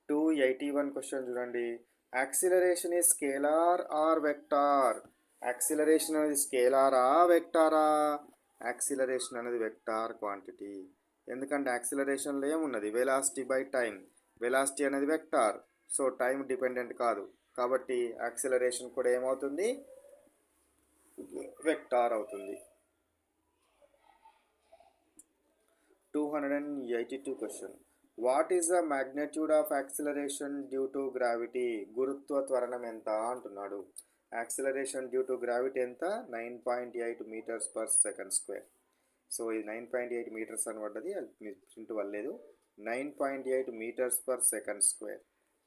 281 question చూడండి. Acceleration is scalar or vector? Acceleration అనేది స్కేలారా వెక్టారా? యాక్సిలరేషన్ అనేది వెక్టార్ క్వాంటిటీ. ఎందుకంటే యాక్సిలరేషన్లో ఏమున్నది? Velocity by time. వెలాసిటీ అనేది వెక్టార్, సో టైం డిపెండెంట్ కాదు. కాబట్టి యాక్సిలరేషన్ కూడా ఏమవుతుంది? వెక్టార్ అవుతుంది. 282 question. What is the magnitude of acceleration due to gravity? గురుత్వ త్వరణం ఎంత అంటున్నాడు. యాక్సిలరేషన్ డ్యూ టు గ్రావిటీ ఎంత? 9.8 metres per second square. So ఇది 9.8 మీటర్స్ అని పడ్డది, అది ప్రింట్ వల్లేదు. 9.8 metres per second square.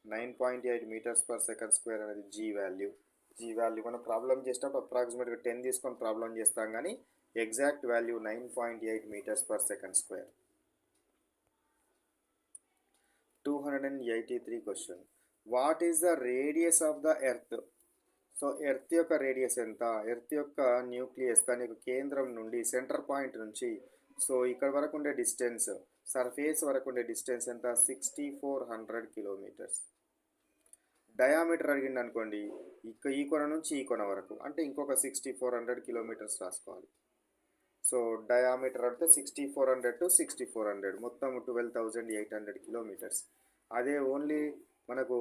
9.8 metres per second square అనేది జీ వాల్యూ. జీ వాల్యూ మనం ప్రాబ్లం చేసినప్పుడు అప్రాక్సిమేట్గా 10 తీసుకొని ప్రాబ్లం చేస్తాం, కానీ exact value 9.8 metres per second square. 283 question. What is the radius of the earth? So earth యొక్క radius ఎంత? Earth యొక్క న్యూక్లియస్, దాని యొక్క కేంద్రం నుండి సెంటర్ పాయింట్ నుంచి సో ఇక్కడ వరకు ఉండే డిస్టెన్స్, సర్ఫేస్ వరకు ఉండే డిస్టెన్స్ ఎంత? 6400 కిలోమీటర్స్. డయామీటర్ అడిగింది అనుకోండి, ఈ కొన నుంచి ఈ కొన వరకు అంటే ఇంకొక 6400 కిలోమీటర్స్ రాసుకోవాలి. సో డయామీటర్ అంటే 6400 టు 6400 మొత్తం 12,800 కిలోమీటర్స్. అదే ఓన్లీ మనకు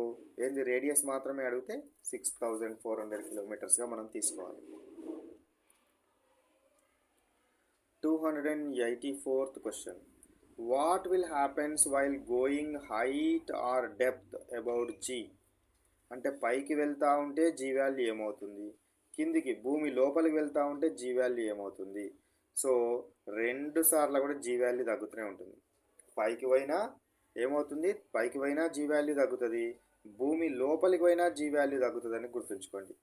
ఏంది రేడియస్ మాత్రమే అడిగితే 6400 కిలోమీటర్స్గా మనం తీసుకోవాలి. 284th question. What will happens while going height or depth about G? అంటే పైకి వెళ్తూ ఉంటే జీ వాల్యూ ఏమవుతుంది, కిందికి భూమి లోపలికి వెళ్తూ ఉంటే జీ వాల్యూ ఏమవుతుంది? సో రెండు సార్లు కూడా జీ వాల్యూ తగ్గుతూనే ఉంటుంది. పైకి పోయినా ఏమవుతుంది? పైకి పోయినా జీ వాల్యూ తగ్గుతుంది, భూమి లోపలికి పోయినా జీ వాల్యూ తగ్గుతుందని గుర్తుంచుకోండి.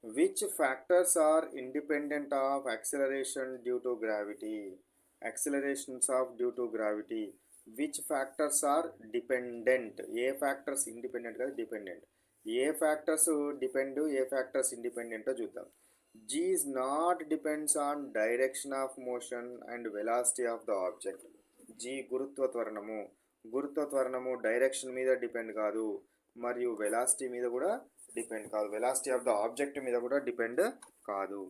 Which factors are independent of acceleration due to gravity? Accelerations of due to gravity. Which factors are dependent? ఏ ఫ్యాక్టర్స్ ఇండిపెండెంట్ కాదు, డిపెండెంట్. ఏ ఫ్యాక్టర్స్ డిపెండ్, ఏ ఫ్యాక్టర్స్ ఇండిపెండెంటో చూద్దాం. G is not depends on direction of motion and velocity of the object. G గురుత్వ త్వరణము direction మీద depend కాదు, మరియు వెలాసిటీ మీద కూడా డిపెండ్ కాదు, వెలాసిటీ ఆఫ్ ద ఆబ్జెక్ట్ మీద కూడా డిపెండ్ కాదు.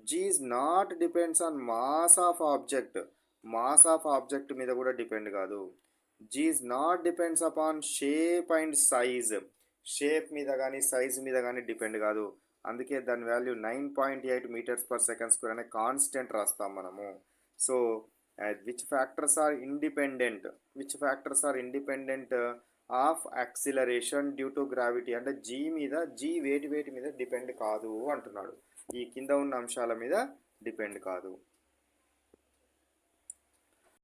G is not depends on mass of object. Mass of object మీద కూడా డిపెండ్ కాదు. G is not depends upon shape and size. Shape మీద కానీ సైజ్ మీద కానీ డిపెండ్ కాదు. అందుకే దాని value 9.8 metres per second square అనే కాన్స్టెంట్ రాస్తాం మనము. So which factors are independent of acceleration due to gravity అంటే జీ వేటి మీద డిపెండ్ కాదు అంటున్నాడు. ఈ కింద ఉన్న అంశాల మీద డిపెండ్ కాదు.